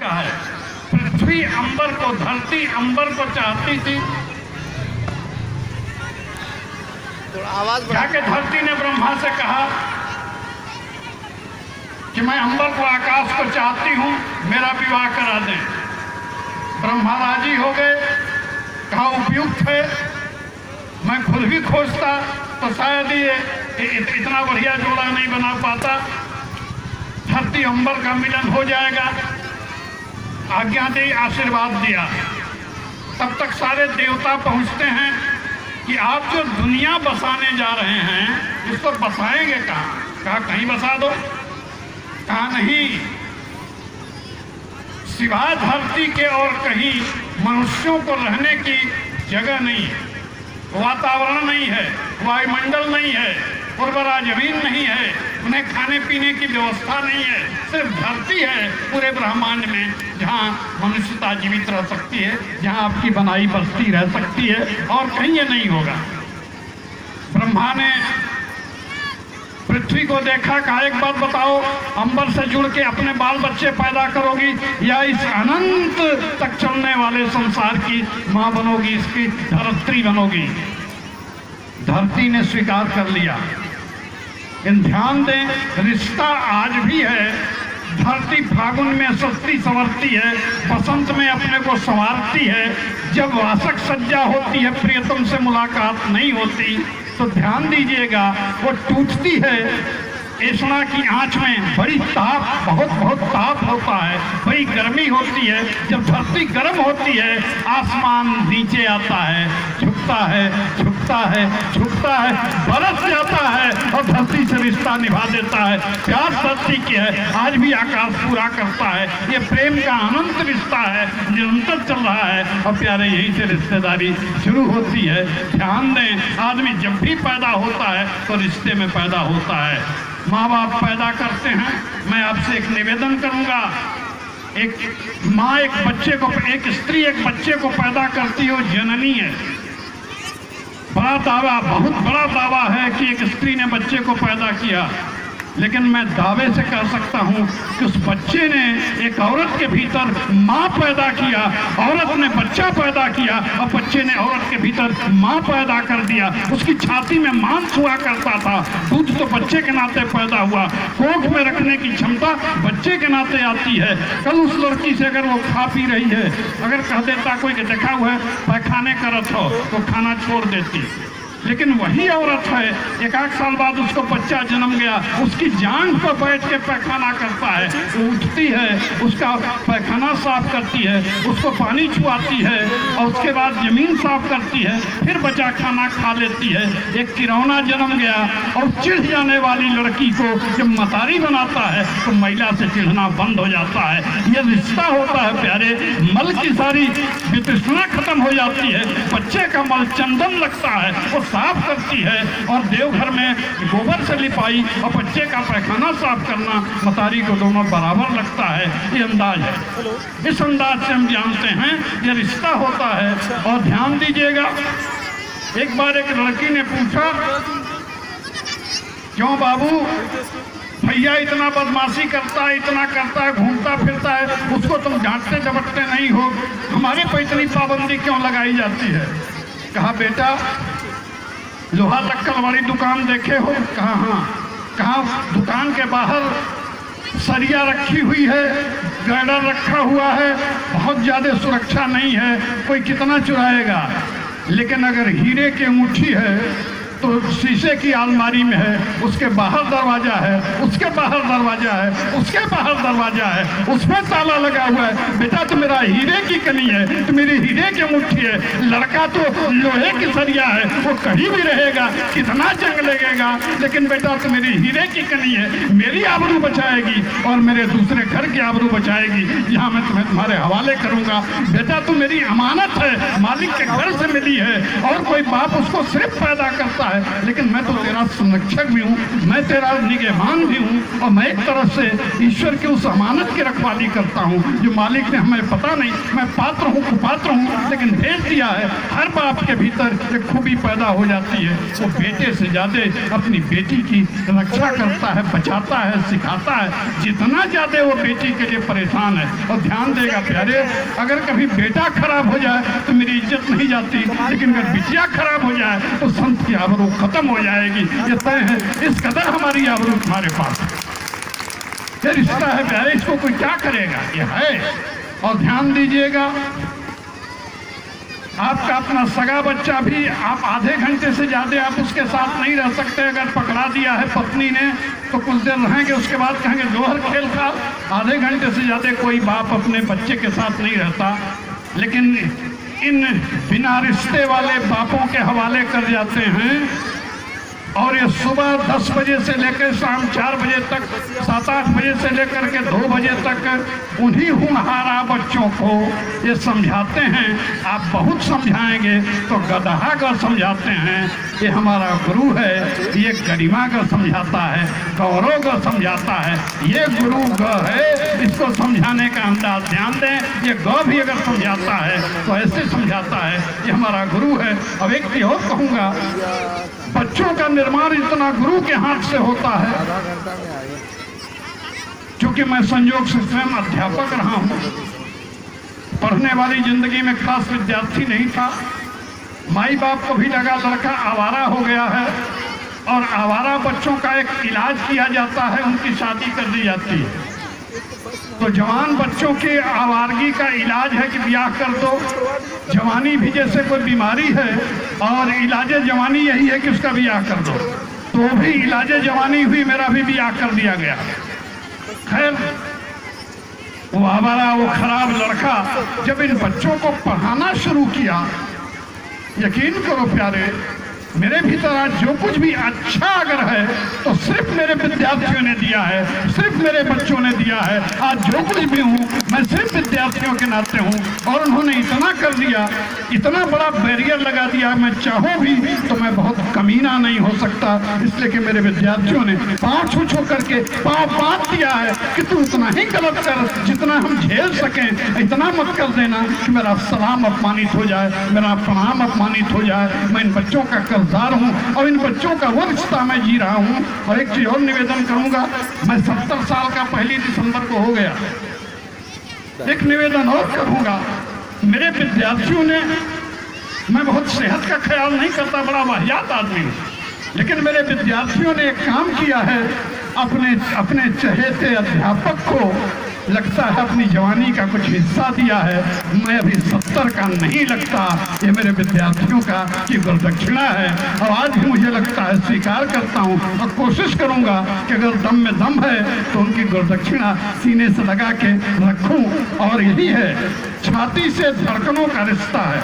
का है। पृथ्वी अंबर को, धरती अंबर को चाहती थी। जाके धरती ने ब्रह्मा से कहा कि मैं अंबर को, आकाश को चाहती हूँ, मेरा विवाह करा दें। ब्रह्मा राजी हो गए। कहा उपयुक्त है, मैं खुद भी खोजता तो शायद ये इतना बढ़िया जोड़ा नहीं बना पाता। धरती अंबर का मिलन हो जाएगा। आज्ञा दी, आशीर्वाद दिया। तब तक सारे देवता पहुंचते हैं कि आप जो दुनिया बसाने जा रहे हैं इसको बसाएंगे कहाँ? कहा कहीं बसा दो। कहा नहीं, सिवाय धरती के और कहीं मनुष्यों को रहने की जगह नहीं है, वातावरण नहीं है, वायुमंडल नहीं है, उर्वरा जमीन नहीं है, उन्हें खाने पीने की व्यवस्था नहीं है। सिर्फ धरती है पूरे ब्रह्मांड में जहाँ मनुष्यता जीवित रह सकती है, जहाँ आपकी बनाई बस्ती रह सकती है, और कहीं ये नहीं होगा। ब्रह्मा ने पृथ्वी को देखा। कहा एक बात बताओ, अंबर से जुड़ के अपने बाल बच्चे पैदा करोगी या इस अनंत तक चलने वाले संसार की माँ बनोगी, इसकी धरित्री बनोगी? धरती ने स्वीकार कर लिया। इन ध्यान दें, रिश्ता आज भी है। धरती फागुन में सस्ती संवरती है, बसंत में अपने को संवारती है। जब वासक सज्जा होती है, प्रियतम से मुलाकात नहीं होती, तो ध्यान दीजिएगा वो टूटती है। ऐसा की आंच में बड़ी ताप, बहुत ताप होता है, बड़ी गर्मी होती है। जब धरती गर्म होती है, आसमान नीचे आता है, झुकता है, झुकता है, झुकता है, बरस जाता है और धरती से रिश्ता निभा देता है। प्यार धरती की है, आज भी आकाश पूरा करता है। ये प्रेम का अनंत रिश्ता है, निरंतर चल रहा है। और प्यारे, यहीं से रिश्तेदारी शुरू होती है। ध्यान दें, आदमी जब भी पैदा होता है तो रिश्ते में पैदा होता है। माँ बाप पैदा करते हैं। मैं आपसे एक निवेदन करूंगा, एक माँ एक बच्चे को, एक स्त्री एक बच्चे को पैदा करती हो, जननी है। बड़ा दावा, बहुत बड़ा दावा है कि एक स्त्री ने बच्चे को पैदा किया, लेकिन मैं दावे से कह सकता हूं कि उस बच्चे ने एक औरत के भीतर माँ पैदा किया, औरत ने बच्चा पैदा किया और बच्चे ने औरत के भीतर माँ पैदा कर दिया। उसकी छाती में मांस हुआ करता था, दूध तो बच्चे के नाते पैदा हुआ, कोख में रखने की क्षमता बच्चे के नाते आती है। कल उस लड़की से अगर वो खा पी रही है, अगर कह देता कोई कि देखा हुआ है पैखाने करत हो, तो खाना छोड़ देती। लेकिन वही औरत है, एक आध साल बाद उसको बच्चा जन्म गया, उसकी जांघ पर बैठ के पैखाना करता है, वो उठती है, उसका पैखाना साफ करती है, उसको पानी छुआती है और उसके बाद जमीन साफ करती है, फिर बचा खाना खा लेती है। एक किरौना जन्म गया और चिढ़ जाने वाली लड़की को जब मतारी बनाता है तो महिला से चिढ़ना बंद हो जाता है। ये रिश्ता होता है प्यारे। मल की सारी वितृष्णा खत्म हो जाती है। बच्चे का मल चंदन लगता है, वो साफ करती है, और देवघर में गोबर से लिपाई और बच्चे का पैखाना साफ करना मतारी को दोनों बराबर लगता है। ये अंदाज है। इस अंदाज से हम जानते हैं ये रिश्ता होता है। और ध्यान दीजिएगा, एक बार एक लड़की ने पूछा, क्यों बाबू भैया इतना बदमाशी करता है, इतना करता है, घूमता फिरता है, उसको तुम डांटते डपटते नहीं हो, हमारे पर इतनी पाबंदी क्यों लगाई जाती है? कहा बेटा लोहा लक्कड़ वाली दुकान देखे हो? कहा हाँ। कहा दुकान के बाहर सरिया रखी हुई है, ग्रेडर रखा हुआ है, बहुत ज़्यादा सुरक्षा नहीं है, कोई कितना चुराएगा। लेकिन अगर हीरे की अंगूठी है तो शीशे की अलमारी में है, उसके बाहर दरवाजा है, उसके बाहर दरवाजा है, उसके बाहर दरवाजा है, उसमें ताला लगा हुआ है। बेटा तो मेरा हीरे की कनी है, तो मेरी हीरे की अंगूठी है। लड़का तो लोहे की सरिया है, वो कहीं भी रहेगा, कितना जंग लगेगा, लेकिन बेटा तो मेरी हीरे की कनी है, मेरी आबरू बचाएगी और मेरे दूसरे घर की आबरू बचाएगी, यहाँ मैं तुम्हें तुम्हारे हवाले करूँगा। बेटा तो मेरी अमानत है, मालिक के घर से मिली है। और कोई बाप उसको सिर्फ पैदा करता सकता है, लेकिन मैं तो तेरा संरक्षक भी हूँ, मैं तेरा निगहबान भी हूँ, और मैं एक तरह से ईश्वर की उस अमानत की रखवाली करता हूँ जो मालिक ने हमें पता नहीं, मैं पात्र हूँ कुपात्र हूँ, लेकिन भेज दिया है। हर बाप के भीतर एक खूबी पैदा हो जाती है, वो बेटे से ज्यादा अपनी बेटी की रक्षा करता है, बचाता है, सिखाता है। जितना ज्यादा वो बेटी के लिए परेशान है, और ध्यान देगा प्यारे, अगर कभी बेटा खराब हो जाए तो मेरी इज्जत नहीं जाती, लेकिन अगर बिटिया खराब हो जाए तो संत की आबरू खत्म हो जाएगी। ये तय है, इस कदर हमारी आबरू तुम्हारे पास है। ये रिश्ता है प्यारे, इसको कोई क्या करेगा, ये है। और ध्यान दीजिएगा, आपका अपना सगा बच्चा भी आप आधे घंटे से ज़्यादा आप उसके साथ नहीं रह सकते। अगर पकड़ा दिया है पत्नी ने तो कुछ देर रहेंगे, उसके बाद कहेंगे जोहर खेल खा। आधे घंटे से ज़्यादा कोई बाप अपने बच्चे के साथ नहीं रहता। लेकिन इन बिना रिश्ते वाले बापों के हवाले कर जाते हैं, और ये सुबह 10 बजे से लेकर शाम 4 बजे तक, 7-8 बजे से लेकर के 2 बजे तक उन्हीं होनहारा बच्चों को ये समझाते हैं। आप बहुत समझाएंगे तो गदहा का समझाते हैं। ये हमारा गुरु है, ये गरिमा का समझाता है, गौरव का समझाता है। ये गुरु ग है, इसको समझाने का अंदाज ध्यान दें। ये ग भी अगर समझाता है तो ऐसे समझाता है, ये हमारा गुरु है। अब एक चीज और कहूँगा, बच्चों का निर्माण इतना गुरु के हाथ से होता है। क्योंकि मैं संयोग से स्वयं अध्यापक रहा हूँ, पढ़ने वाली जिंदगी में खास विद्यार्थी नहीं था। माई बाप को भी लगा लड़का आवारा हो गया है, और आवारा बच्चों का एक इलाज किया जाता है, उनकी शादी कर दी जाती है। तो जवान बच्चों के आवारगी का इलाज है कि ब्याह कर दो। जवानी भी जैसे कोई बीमारी है, और इलाज जवानी यही है कि उसका ब्याह कर दो। तो भी इलाज जवानी हुई, मेरा भी ब्याह कर दिया गया। खैर, वो आवारा, वो खराब लड़का जब इन बच्चों को पढ़ाना शुरू किया, यकीन करो प्यारे, मेरे भीतर आज जो कुछ भी अच्छा अगर है तो सिर्फ मेरे विद्यार्थियों ने दिया है, सिर्फ मेरे बच्चों ने दिया है। आज जो कुछ भी हूँ मैं सिर्फ विद्यार्थियों के नाते हूँ, और उन्होंने इतना कर दिया, इतना बड़ा बैरियर लगा दिया। मैं चाहूँ भी तो मैं बहुत कमीना नहीं हो सकता, इसलिए कि मेरे विद्यार्थियों ने पाँव छू छू करके पाँव बांध दिया है कि तू उतना ही गलत कर जितना हम झेल सकें। इतना मत कर देना कि मेरा सलाम अपमानित हो जाए, मेरा प्रणाम अपमानित हो जाए। मैं इन बच्चों का कर्जदार हूँ, और इन बच्चों का वो रिश्ता मैं जी रहा हूँ। और एक चीज और निवेदन करूँगा, मैं 70 साल का 1 दिसंबर को हो गया। एक निवेदन और करूँगा, मेरे विद्यार्थियों ने, मैं बहुत सेहत का ख्याल नहीं करता, बड़ा वाहियात आदमी हूँ, लेकिन मेरे विद्यार्थियों ने एक काम किया है, अपने चहेते अध्यापक को लगता है अपनी जवानी का कुछ हिस्सा दिया है। मैं अभी 70 का नहीं लगता, ये मेरे विद्यार्थियों का की गुरदक्षिणा है। और आज भी मुझे लगता है, स्वीकार करता हूँ और कोशिश करूँगा कि अगर दम में दम है तो उनकी गुरदक्षिणा सीने से लगा के रखूँ। और यही है, छाती से धड़कनों का रिश्ता है,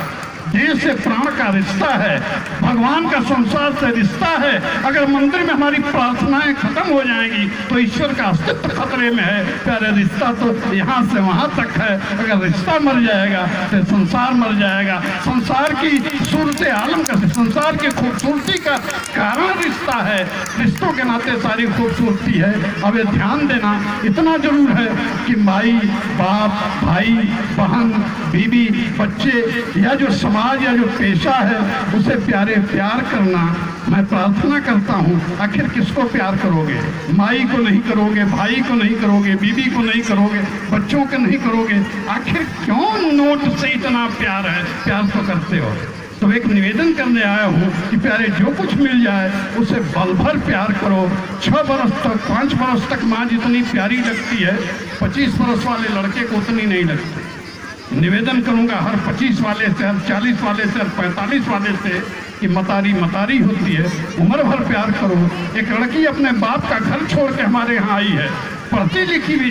देह से प्राण का रिश्ता है, भगवान का संसार से रिश्ता है। अगर मंदिर में हमारी प्रार्थनाएं खत्म हो जाएंगी तो ईश्वर का अस्तित्व खतरे में है। प्यारे, रिश्ता तो यहाँ से वहाँ तक है। अगर रिश्ता मर जाएगा तो संसार मर जाएगा। संसार की सूरत आलम का, संसार की खूबसूरती का कारण रिश्ता है। रिश्तों के नाते सारी खूबसूरती है। अब ये ध्यान देना इतना जरूर है कि माई बाप, भाई बहन, बीवी, बच्चे, या जो समाज या जो पेशा है उसे प्यारे प्यार करना। मैं प्रार्थना करता हूँ, आखिर किसको प्यार करोगे? माई को नहीं करोगे, भाई को नहीं करोगे, बीवी को नहीं करोगे, बच्चों को नहीं करोगे। आखिर क्यों नोट से इतना प्यार है? प्यार तो करते हो। तो एक निवेदन करने आया हूँ कि प्यारे, जो कुछ मिल जाए उसे बल भर प्यार करो। 6 बरस तक, 5 बरस तक माँ जितनी प्यारी लगती है, 25 बरस वाले लड़के को उतनी नहीं लगती। निवेदन करूंगा हर 25 वाले से, हर 40 वाले से, हर 45 वाले से कि मतारी मतारी होती है, उम्र भर प्यार करो। एक लड़की अपने बाप का घर छोड़ के हमारे यहाँ आई है, पढ़ती लिखी भी,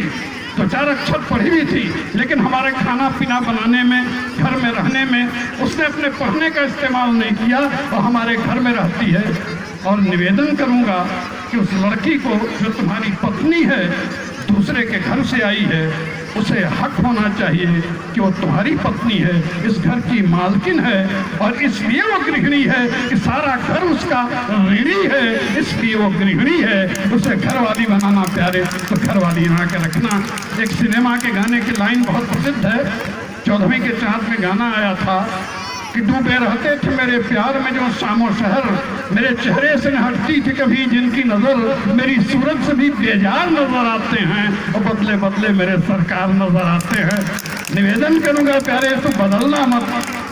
2-4 अक्षर पढ़ी भी थी, लेकिन हमारे खाना पीना बनाने में, घर में रहने में उसने अपने पढ़ने का इस्तेमाल नहीं किया, और हमारे घर में रहती है। और निवेदन करूंगा कि उस लड़की को, जो तुम्हारी पत्नी है, दूसरे के घर से आई है, उसे हक होना चाहिए कि वो तुम्हारी पत्नी है, इस घर की मालकिन है, और इसलिए वो गृहिणी है कि सारा घर उसका ऋणी है, इसलिए वो गृहिणी है। उसे घरवाली बनाना प्यारे, तो घरवाली बना के रखना। एक सिनेमा के गाने की लाइन बहुत प्रसिद्ध है, 14वीं के चांद में गाना आया था कि डूबे रहते थे मेरे प्यार में जो शामो शहर, मेरे चेहरे से न हटती थी कभी जिनकी नजर, मेरी सूरत से भी बेजार नजर आते हैं और बदले बदले मेरे सरकार नजर आते हैं। निवेदन करूंगा प्यारे, तो बदलना मत,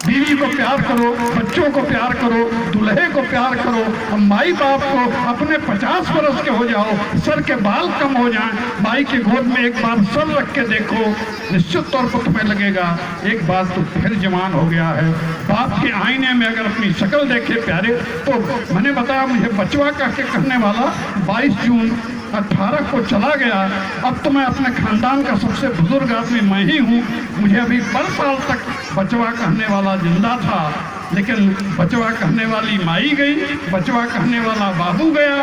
बीवी को प्यार करो, बच्चों को प्यार करो, दूल्हे को प्यार करो, और माई बाप को अपने 50 वर्ष के हो जाओ, सर के बाल कम हो जाएं, माई के गोद में एक बार सर रख के देखो, निश्चित तौर पर तुम्हें लगेगा एक बार तो फिर जवान हो गया है। बाप के आईने में अगर अपनी शक्ल देखे प्यारे, तो मैंने बताया मुझे बचवा कह के कहने वाला 22 जून 18 को चला गया। अब तो मैं अपने खानदान का सबसे बुजुर्ग आदमी मैं ही हूँ। मुझे अभी 12 साल तक बचवा कहने वाला जिंदा था, लेकिन बचवा कहने वाली माई गई, बचवा कहने वाला बाबू गया।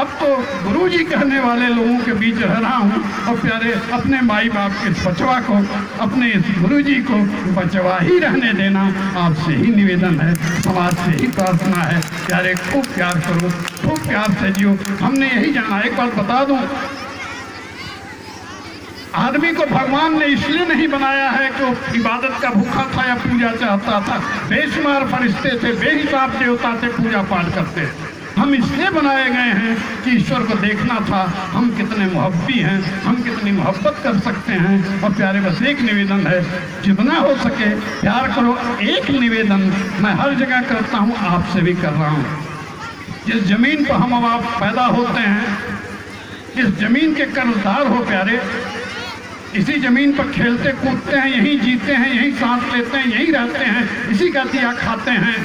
अब तो गुरुजी कहने वाले लोगों के बीच रह रहा हूँ, और प्यारे अपने माई बाप के बचवा को, अपने इस गुरुजी को बचवा ही रहने देना आपसे ही निवेदन है, समाज से ही प्रार्थना है। प्यारे खूब प्यार करो, खूब प्यार से जियो। हमने यही जाना, एक बात बता दूं, आदमी को भगवान ने इसलिए नहीं बनाया है कि वो इबादत का भूखा था या पूजा चाहता था। बेशुमार फरिश्ते थे, बेहिसाब देवता थे, पूजा पाठ करते। हम इसलिए बनाए गए हैं कि ईश्वर को देखना था, हम कितने मुहब्बी हैं, हम कितनी मोहब्बत कर सकते हैं। और प्यारे बस एक निवेदन है, जितना हो सके प्यार करो। एक निवेदन मैं हर जगह करता हूँ, आपसे भी कर रहा हूँ। जिस जमीन पर हम अब आप पैदा होते हैं, जिस जमीन के कर्जदार हो प्यारे, इसी जमीन पर खेलते कूदते हैं, यहीं जीते हैं, यहीं सांस लेते हैं, यहीं रहते हैं, इसी का दिया खाते हैं।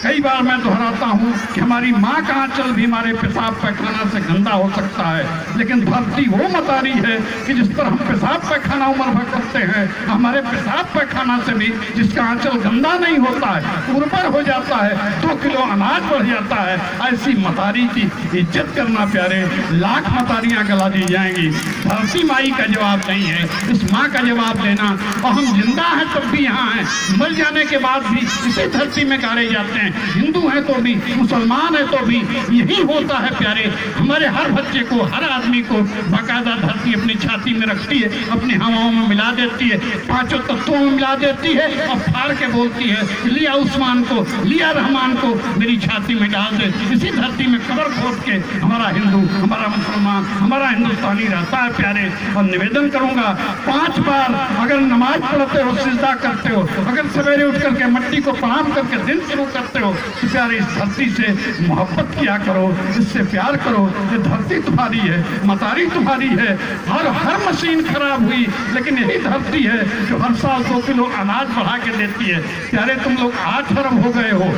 कई बार मैं दोहराता हूँ कि हमारी माँ का आंचल भी हमारे पेशाब पैखाना से गंदा हो सकता है, लेकिन धरती वो मतारी है कि जिस पर हम पेशाब पैखाना उम्र भर करते हैं, हमारे पेशाब पैखाना से भी जिसका आंचल गंदा नहीं होता है, उर्वर हो जाता है, 2 किलो अनाज बढ़ जाता है। ऐसी मतारी की इज्जत करना प्यारे, लाख मतारियाँ गला दी जाएंगी, धरती माई का जवाब नहीं है, इस माँ का जवाब देना। और हम जिंदा हैं तब भी यहाँ हैं, मर जाने के बाद भी इसी धरती में गाड़े जाते हैं। हिंदू है तो भी, मुसलमान है तो भी यही होता है प्यारे। हमारे हर बच्चे को, हर आदमी को बाकायदा धरती अपनी छाती में रखती है, अपनी हवाओं में मिला देती है, 5 तत्वों में मिला देती है, और फाड़ के बोलती है लिया उस्मान को, लिया रहमान को मेरी छाती में डाल दे। इसी धरती में कब्र खोद के हमारा हिंदू, हमारा मुसलमान, हमारा हिंदुस्तानी रहता है प्यारे। और निवेदन करूंगा, 5 बार अगर नमाज पढ़ते हो, सिजदा करते हो, अगर सवेरे उठ करके मट्टी को प्रणाम करके दिन शुरू करते हो, तो प्यारे इस धरती से मोहब्बत किया करो, इससे प्यार करो। ये धरती तुम्हारी है, मतारी तुम्हारी है। हर मशीन खराब हुई, लेकिन यही धरती है जो हर साल 2 किलो अनाज बढ़ा के देती है। प्यारे तुम लोग 8 अरब हो गए हो,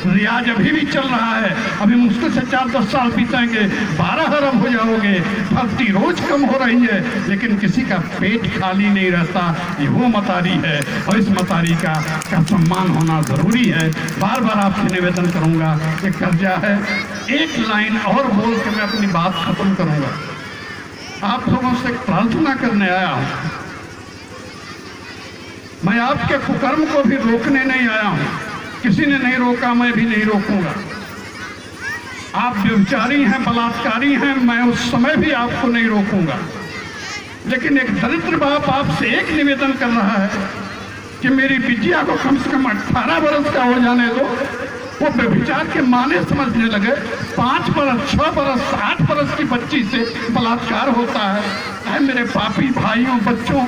रियाज अभी भी चल रहा है, अभी मुश्किल से 4-10 साल बीतेंगे, 12 अरब हो जाओगे। धरती रोज कम हो रही है, लेकिन किसी का पेट खाली नहीं रहता। ये वो मतारी है, और इस मतारी का सम्मान होना जरूरी है। बार बार आपसे निवेदन करूंगा, ये कर्जा है। एक लाइन और बोल के मैं अपनी बात खत्म करूंगा। आप लोगों से प्रार्थना करने आया हूं, मैं आपके कुकर्म को भी रोकने नहीं आया हूं। किसी ने नहीं रोका, मैं भी नहीं रोकूंगा। आप व्यभिचारी हैं, बलात्कारी हैं, मैं उस समय भी आपको नहीं रोकूंगा। लेकिन एक दरिद्र बाप आपसे एक निवेदन कर रहा है कि मेरी बिटिया को कम से कम 18 वर्ष का हो जाने दो। वो व्यभिचार के माने समझने लगे। 5 बरस, 6 बरस, 8 बरस की बच्ची से बलात्कार होता है। मेरे पापी भाइयों, बच्चों,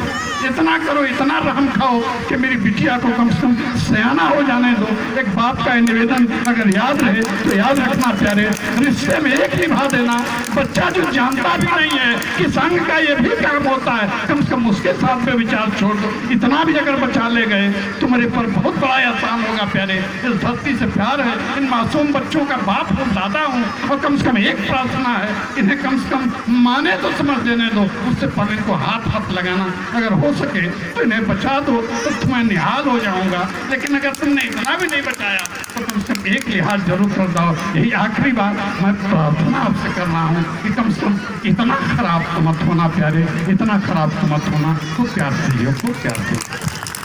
इतना करो, इतना रहम खाओ कि मेरी बिटिया को कम से कम सयाना हो जाने दो। एक बाप का निवेदन अगर याद रहे तो याद रखना प्यारे, रिश्ते में एक निभा देना। बच्चा जो जानता भी नहीं है कि संघ का ये भी काम होता है, कम से कम उसके साथ में विचार छोड़ दो। इतना भी अगर बचा ले गए तो मेरे पर बहुत बड़ा एहसान होगा प्यारे। इस धरती से प्यार है, इन मासूम बच्चों का बाप हूँ, दादा हूँ, और कम से कम एक प्रार्थना है, इन्हें कम से कम माने तो समझ देने दो। उससे पर इनको हाथ लगाना अगर हो हो सके तो इन्हें बचा दो, तो तुम्हें निहाल हो जाऊंगा। लेकिन अगर तुमने इतना भी नहीं बचाया तो कम से कम एक लिहाज जरूर कर दो। यही आखिरी बार मैं प्रार्थना आपसे कर रहा हूँ कि कम से कम इतना खराब तो मत होना प्यारे, इतना खराब तो मत होना। खूब प्यार से जियो, खूब प्यार से।